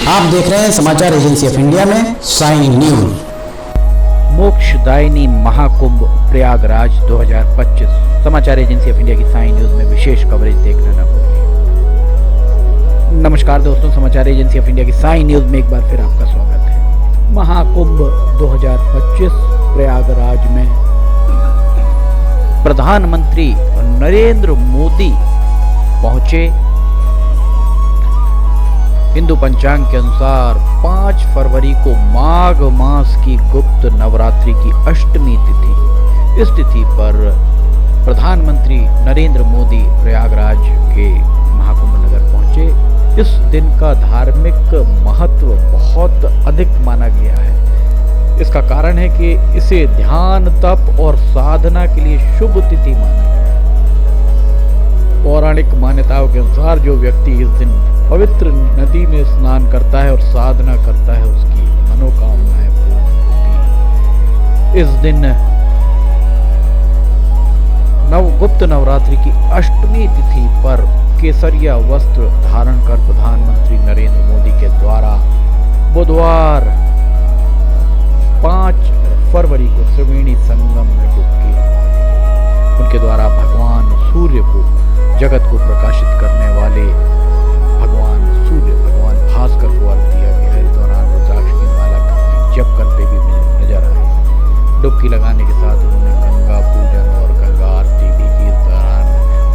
आप देख रहे हैं समाचार एजेंसी ऑफ इंडिया में साइन न्यूज। मोक्षदायिनी महाकुंभ प्रयागराज 2025 समाचार एजेंसी ऑफ इंडिया की साइन न्यूज में विशेष कवरेज देखना न भूलिए। नमस्कार दोस्तों, समाचार एजेंसी ऑफ इंडिया की साइन न्यूज में एक बार फिर आपका स्वागत है। महाकुंभ 2025 प्रयागराज में प्रधानमंत्री नरेंद्र मोदी पहुंचे। हिंदू पंचांग के अनुसार 5 फरवरी को माघ मास की गुप्त नवरात्रि की अष्टमी तिथि। इस तिथि पर प्रधानमंत्री नरेंद्र मोदी प्रयागराज के महाकुंभ नगर पहुंचे। इस दिन का धार्मिक महत्व बहुत अधिक माना गया है। इसका कारण है कि इसे ध्यान, तप और साधना के लिए शुभ तिथि माना गया है। पौराणिक मान्यताओं के अनुसार जो व्यक्ति इस दिन पवित्र नदी में स्नान करता है और साधना करता है, उसकी मनोकामनाएं पूर्ण होती हैं। इस दिन गुप्त नवरात्रि की अष्टमी तिथि पर केसरिया वस्त्र धारण कर प्रधानमंत्री नरेंद्र मोदी के द्वारा बुधवार 5 फरवरी को त्रिवेणी संगम में डुबकी लगाई। उनके द्वारा भगवान सूर्य को, जगत को प्रकाशित करने वाले भगवान भास्कर को अर्घ दिया गया। इस दौरान रुद्राक्ष की माला जप करते भी नजर आए। डुबकी लगाने के साथ उन्होंने गंगा पूजन और गंगा आरती भी की। इस दौरान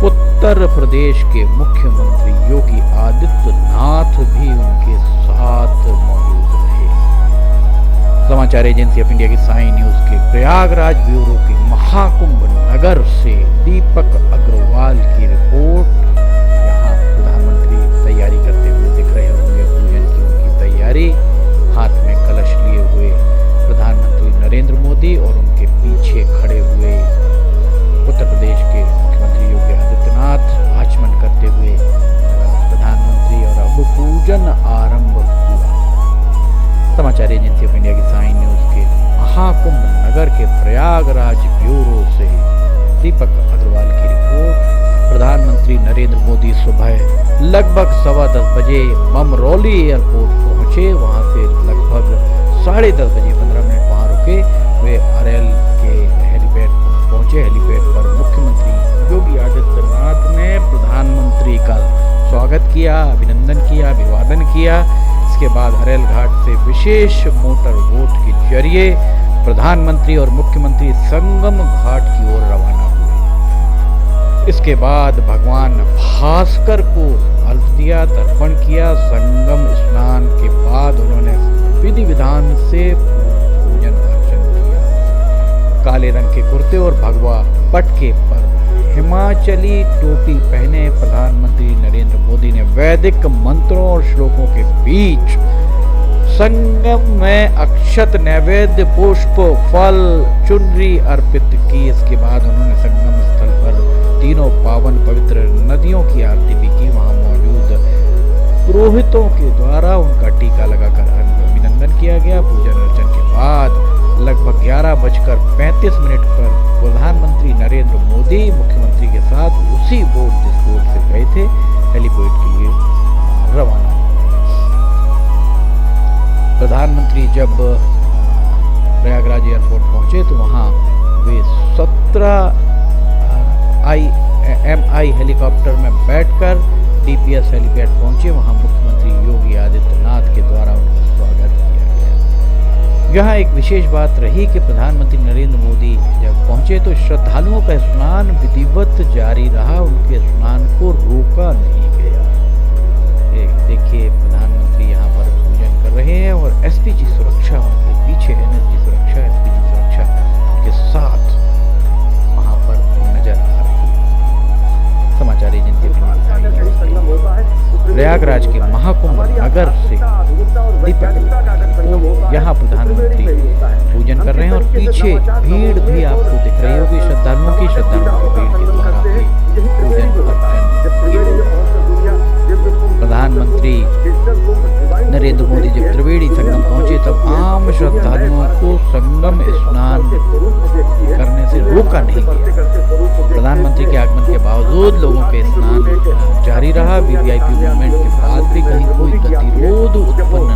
उत्तर प्रदेश के मुख्यमंत्री योगी आदित्यनाथ भी उनके साथ मौजूद रहे। समाचार एजेंसी ऑफ इंडिया की साइन न्यूज के प्रयागराज ब्यूरो के महाकुंभ नगर से दीपक अग्रवाल की रिपोर्ट। यहाँ प्रधानमंत्री तैयारी करते हुए दिख रहे होंगे, पूजन की उनकी तैयारी। हाथ में कलश लिए हुए प्रधानमंत्री नरेंद्र मोदी और उनके पीछे खड़े हुए उत्तर प्रदेश के मुख्यमंत्री योगी आदित्यनाथ आचमन करते हुए प्रधानमंत्री, और अब पूजन आरंभ हुआ। समाचार एजेंसी ऑफ इंडिया की साइन न्यूज के महाकुंभ नगर के प्रयागराज ब्यूरो से दीपक अग्रवाल की रिपोर्ट। प्रधानमंत्री नरेंद्र मोदी सुबह लगभग 10:15 बजे ममरौली एयरपोर्ट पहुंचे। वहां से लगभग 10:30 बजे 15 मिनट वहां रुके। वे अरेल के हेलीपैड पहुंचे। हेलीपैड पर मुख्यमंत्री योगी आदित्यनाथ ने प्रधानमंत्री का स्वागत किया, अभिनंदन किया, अभिवादन किया। इसके बाद अरेल घाट से विशेष मोटर बोट के जरिए प्रधानमंत्री और मुख्यमंत्री संगम घाट की ओर रवाना हुए। इसके बाद भगवान भास्कर को अर्घ दिया, तर्पण किया। संगम स्नान के बाद उन्होंने विधि विधान से पूजन अर्चन किया। काले रंग के कुर्ते और भगवा पटके पर हिमाचली टोपी पहने प्रधानमंत्री नरेंद्र मोदी ने वैदिक मंत्रों और श्लोकों के बीच संगम में अक्षत, नैवेद्य, पुष्प, फल, चुनरी अर्पित की। इसके बाद उन्होंने संगम स्थल पर तीनों पावन पवित्र नदियों की आरती भी की। वहां मौजूद पुरोहितों के द्वारा उनका टीका लगाकर अभिनंदन किया गया। पूजन अर्चन के बाद लगभग 11:35 पर प्रधानमंत्री नरेंद्र मोदी मुख्यमंत्री के साथ उसी बोट, जिस बोट से गए थे, हेलीपैड के लिए रवाना हुए। प्रधानमंत्री जब प्रयागराज एयरपोर्ट पहुंचे तो वहां वे 17 MI हेलीकॉप्टर में बैठकर DPS हेलीपैड पहुंचे। वहां मुख्यमंत्री योगी आदित्यनाथ के द्वारा उनका स्वागत किया गया। यहाँ एक विशेष बात रही कि प्रधानमंत्री नरेंद्र मोदी जब पहुंचे तो श्रद्धालुओं का स्नान विधिवत जारी रहा। उनके स्नान को रोका नहीं गया। देखिए, प्रधानमंत्री यहाँ पर पूजन कर रहे हैं और SPG सुरक्षा उनके पीछे, NSG सुरक्षा, SPG सुरक्षा के साथ वहां पर नजर आ रही है। समाचार एजेंसी प्रयागराज के महाकुंभ नगर से दीपक, यहाँ प्रधानमंत्री पूजन कर रहे हैं और पीछे भीड़ भी आपको दिख रही होगी श्रद्धालुओं की भीड़ के द्वारा पूजन अर्चन। प्रधानमंत्री नरेंद्र मोदी जब त्रिवेणी संगम पहुंचे तब आम श्रद्धालुओं को संगम स्नान करने से रोका नहीं गया। प्रधानमंत्री के आगमन के बावजूद लोगों के स्नान जारी रहा। वीवीआईपी मूवमेंट के बाद भी कहीं कोई गतिरोध उत्पन्न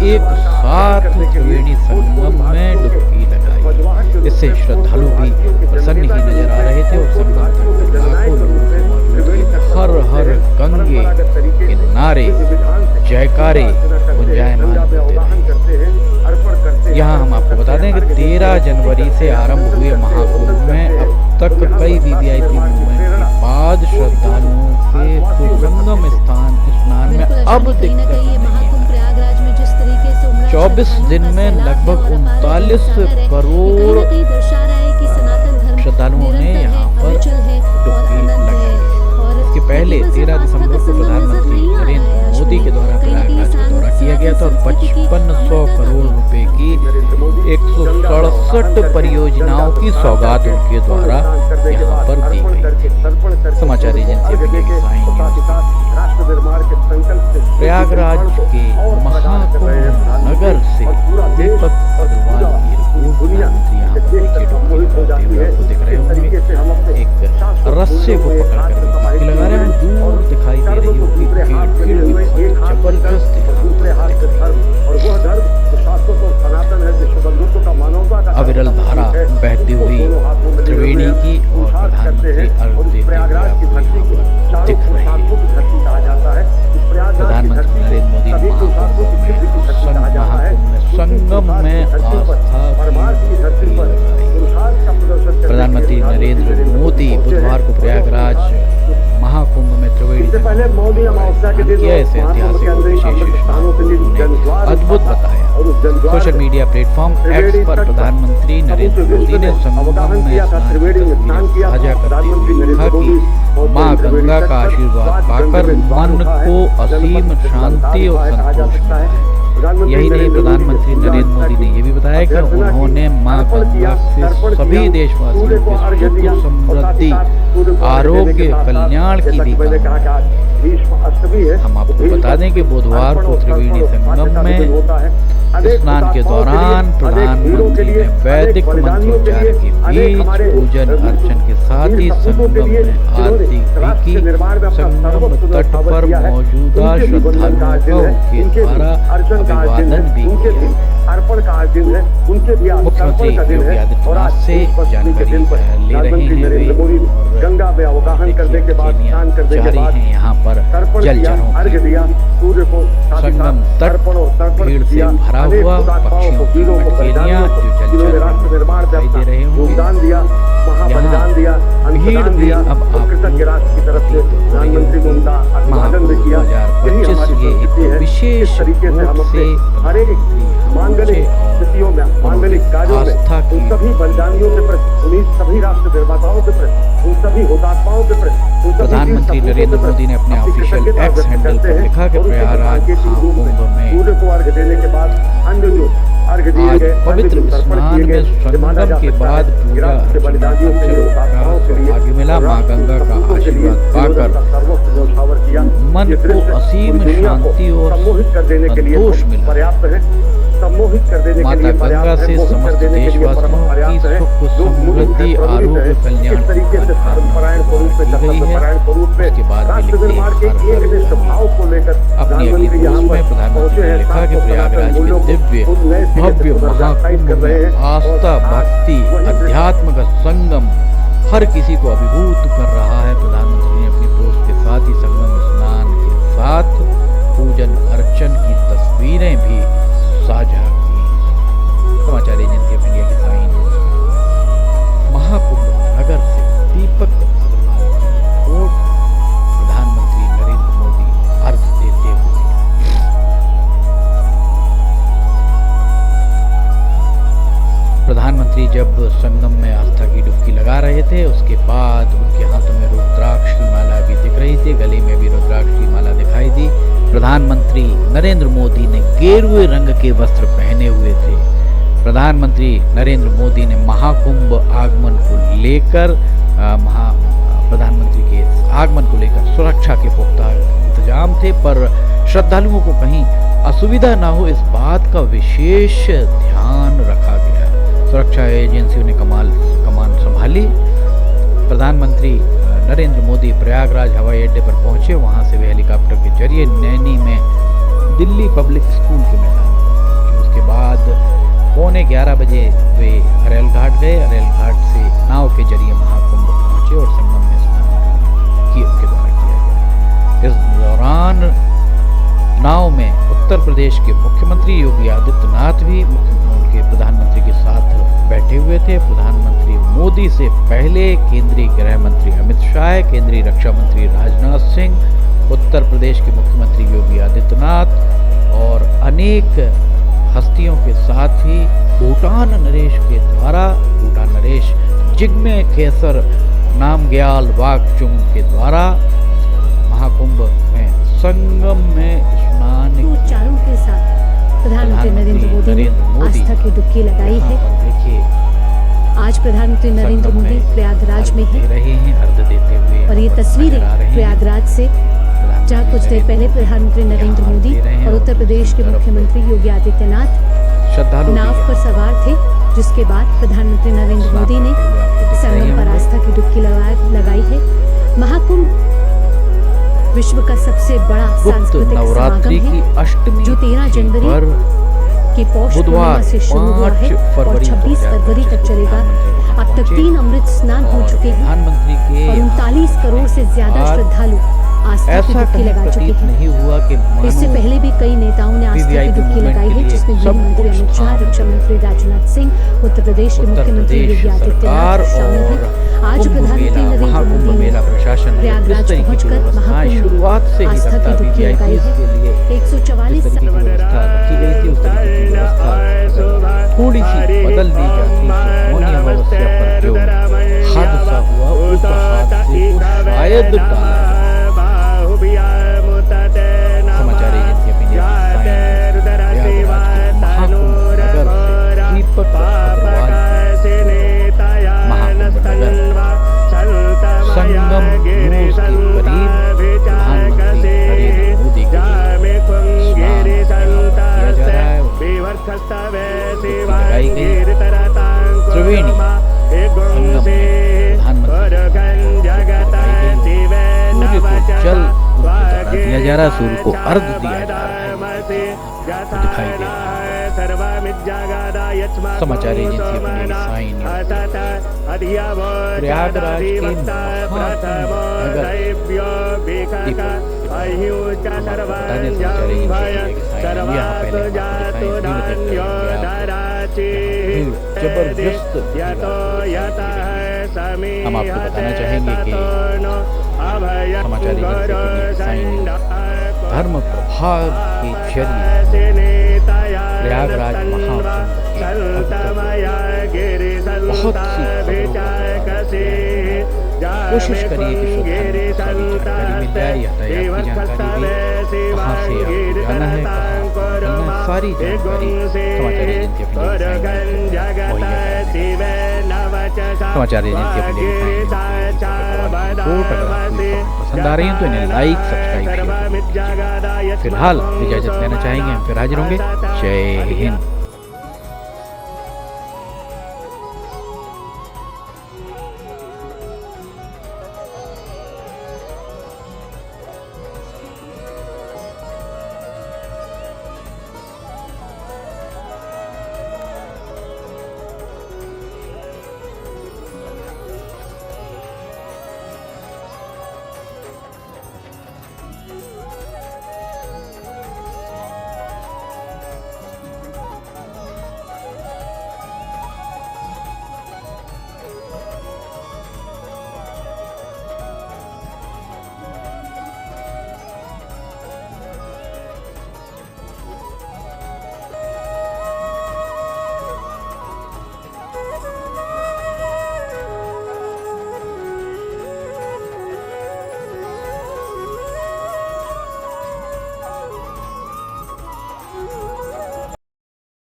एक साथ त्रिवेणी संगम में डुबकी लगाई। इससे श्रद्धालु भी प्रसन्न ही नजर आ रहे थे और संगम तट लाखों लोगों की मौजूदगी हर हर गंगे के नारे जयकारे गुंजायमान होते रहे। यहाँ हम आपको बता दें कि 13 जनवरी से आरंभ हुए महाकुंभ में अब तक कई वीवीआईपी मूवमेंट के बाद श्रद्धालुओं के संगम स्नान में अब दिक्कत नहीं है। 24 दिन में लगभग 39 करोड़ श्रद्धालुओं ने यहाँ पर डुबकी लगाई। इसके पहले 13 दिसंबर को प्रधानमंत्री नरेंद्र मोदी के द्वारा प्रयागराज का दौरा किया गया था और 5500 करोड़ रुपए की 167 परियोजनाओं की सौगात उनके द्वारा यहाँ पर दी गई थी। समाचार एजेंसी प्रयागराज के महाकुंभ नगर से दीपक अग्रवाल की रिपोर्ट। यहाँ पर देखिए डुबकी आपको दिख रहे होंगे, एक रस्से को पकड़ कर डुबकी लगा रहे हैं। दूर दिखाई दे रही होगी भीड़ भी बहुत जबरदस्त अविरल धारा बहती हुई त्रिवेणी की और प्रधानमंत्री अर्घ देते हुए दिख रहे हैं। प्रधानमंत्री नरेंद्र मोदी संगम में प्रधानमंत्री नरेंद्र मोदी बुधवार को प्रयागराज महाकुंभ में त्रिवेणी किया। इसे ऐतिहासिक और विशेष अद्भुत बताया। सोशल मीडिया प्लेटफॉर्म एक्स पर प्रधानमंत्री नरेंद्र मोदी ने संगम में साझा करते हुए लिखा कि मां गंगा का आशीर्वाद पाकर मन को असीम शांति और संतोष मिला है। यही नहीं, प्रधानमंत्री नरेंद्र मोदी ने यह भी बताया कि उन्होंने मां गंगा से सभी देशवासियों के सुख समृद्धि आरोग्य कल्याण की भी कामना। हम आपको बता दें कि बुधवार को त्रिवेणी संगम में स्नान के दौरान प्रधानमंत्री ने वैदिक मंत्रोच्चार के बीच पूजन अर्चन के साथ ही संगम में आरती की। संगम तट पर मौजूदा श्रद्धालुओं का उनके द्वारा अभिवादन भी किया। मुख्यमंत्री योगी आदित्यनाथ से जानकारी ले रहे हैं वे। गंगा में अवगाहन करने के बाद स्नान करने के बाद यहाँ पर जलचरों संगम तट भीड़ से भरा हुआ पक्षियों की मटकेलियां जो जलचर दिखाई दे रहे होंगे। यहाँ भीड़ भी अब महाकुंभ 2025 ये एक विशेष रूप से स्थितियों में मांगलिक कार्यों में उन सभी बलिदानियों के प्रति, उन्हीं सभी राष्ट्र निर्माताओं के प्रति, उन सभी हुतात्माओं के प्रति प्रधानमंत्री नरेंद्र मोदी ने अपने ऑफिशियल एक्स हैंडल पर लिखा कि प्रयागराज महाकुंभ में सूर्य को अर्घ देने के बाद अन्य जो अर्घ दिए गए पवित्र स्नान में संगम के बाद पूजा आगे मिला। मां गंगा का आशीर्वाद पाकर मन को असीम शांति और संतोष मिला। पर्याप्त है सम्मोहित कर देने के लिए माता गंगा से समस्त देशवासियों की सुख समृद्धि आरोग्य कल्याण तरीके से परंपराएं स्वरूप में उसके बाद अपनी अगली पोस्ट में प्रधानमंत्री ने लिखा कि प्रयागराज के दिव्य भव्य महाकुंभ में आस्था भक्ति अध्यात्म का संगम हर किसी को अभिभूत कर रहा है। प्रधानमंत्री ने अपनी पोस्ट के साथ ही संगम स्नान के साथ पूजन अर्चन की तस्वीरें भी साझा की। समाचार एजेंसी ऑफ इंडिया की साइन महाकुंभ नगर से दीपक अग्रवाल की रिपोर्ट। प्रधानमंत्री नरेंद्र मोदी अर्घ देते हुए प्रधानमंत्री जब संगम में आस्था की डुबकी लगा रहे थे उसके बाद उनके हाथों में रुद्राक्ष की माला भी दिख रही थी, गले में भी रुद्राक्ष की माला दिखाई दी। प्रधानमंत्री नरेंद्र मोदी ने गेरुए रंग के वस्त्र पहने हुए थे। प्रधानमंत्री नरेंद्र मोदी ने महाकुंभ आगमन को लेकर प्रधानमंत्री के आगमन को लेकर सुरक्षा के पुख्ता इंतजाम थे, पर श्रद्धालुओं को कहीं असुविधा न हो इस बात का विशेष ध्यान रखा गया। सुरक्षा एजेंसियों ने कमान संभाली। प्रधानमंत्री नरेंद्र मोदी प्रयागराज हवाई अड्डे पर पहुंचे। वहां से वे हेलीकॉप्टर के जरिए नैनी में दिल्ली पब्लिक स्कूल के मैदान उसके बाद 11:15 बजे वे अरेल घाट गए। अरेल घाट से नाव के जरिए महाकुंभ पहुंचे और संगम में स्नान की उनके द्वारा किया गया। इस दौरान नाव में उत्तर प्रदेश के मुख्यमंत्री योगी आदित्यनाथ भी उनके प्रधानमंत्री के साथ बैठे हुए थे। प्रधानमंत्री मोदी से पहले केंद्रीय गृह मंत्री अमित शाह, केंद्रीय रक्षा मंत्री राजनाथ सिंह, उत्तर प्रदेश के मुख्यमंत्री योगी आदित्यनाथ और अनेक हस्तियों के साथ ही भूटान नरेश जिग्मे खेसर नामग्याल वाकचुंग के द्वारा महाकुंभ में संगम में स्नान उच्चारों के साथ प्रधानमंत्री नरेंद्र मोदी ने आस्था की डुबकी लगाई है। देखिए आज प्रधानमंत्री नरेंद्र मोदी प्रयागराज में है रहे हैं अर्घ देते हुए और ये तस्वीरें प्रयागराज से, जहाँ कुछ देर पहले प्रधानमंत्री नरेंद्र मोदी और उत्तर प्रदेश के मुख्यमंत्री योगी आदित्यनाथ श्रद्धालु नाव पर सवार थे, जिसके बाद प्रधानमंत्री नरेंद्र मोदी ने संगम पर आस्था की डुबकी लगाई है। महाकुंभ विश्व का सबसे बड़ा सांस्कृतिक नवरात्रि समागम की है अष्टमी जो 13 जनवरी की पौष पूर्णिमा से शुरू हुआ है और 26 फरवरी तक चलेगा। अब तक 3 अमृत स्नान हो चुके हैं प्रधानमंत्री के और 39 करोड़ से ज्यादा श्रद्धालु आस्था की ऐसा डुबकी लगा चुके हैं। नहीं हुआ कि इससे पहले भी कई नेताओं ने आस्था की डुबकी लगाई है, जिसमें गृह मंत्री अमित शाह, रक्षा मंत्री राजनाथ सिंह, उत्तर प्रदेश के मुख्यमंत्री योगी आदित्यनाथ शामिल हैं। आज प्रधानमंत्री नरेंद्र मोदी ने प्रयागराज पहुंचकर महाकुंभ शुरुआत से ही आस्था की डुबकी लगाई है। 144 व्यवस्था रखी गई थी, उस तरह की व्यवस्था थोड़ी सी बदल दी जाती सोनी अमावस्या पर जो हादसा हुआ उस हादसे को शायद टाला। समाचार एजेंसी ऑफ इंडिया दीपक अग्रवाल महाकुंभ नगर संगम के करीब प्रधानमंत्री नरेंद्र मोदी के स्नान किया जा रहा है। लगाई गई त्रिवेणी संगम में प्रधानमंत्री सूर्य को जल दिया जा रहा है, सूर्य को अर्घ दिया जा रहा है, दिखाई दे रहा है। समाचार एजेंसी प्रयागराज के जबरदस्त हम आपको बताना चाहेंगे कि समाचार एजेंसी धर्म प्रभाव के जरिए प्रयागराज बहुत सी कोशिश करिए कि सारी जानकारी मिल जाए, यातायात की जानकारी भी, कहाँ से आपको जाना है, कहाँ सारी जानकारी समाचार एजेंसी समाचार एजेंसी रिपोर्ट। अगर आपको पसंद आ रही है तो इन्हें लाइक सब्सक्राइब शेयर। फिलहाल इजाजत लेना चाहेंगे, हम फिर हाजिर होंगे। जय हिंद।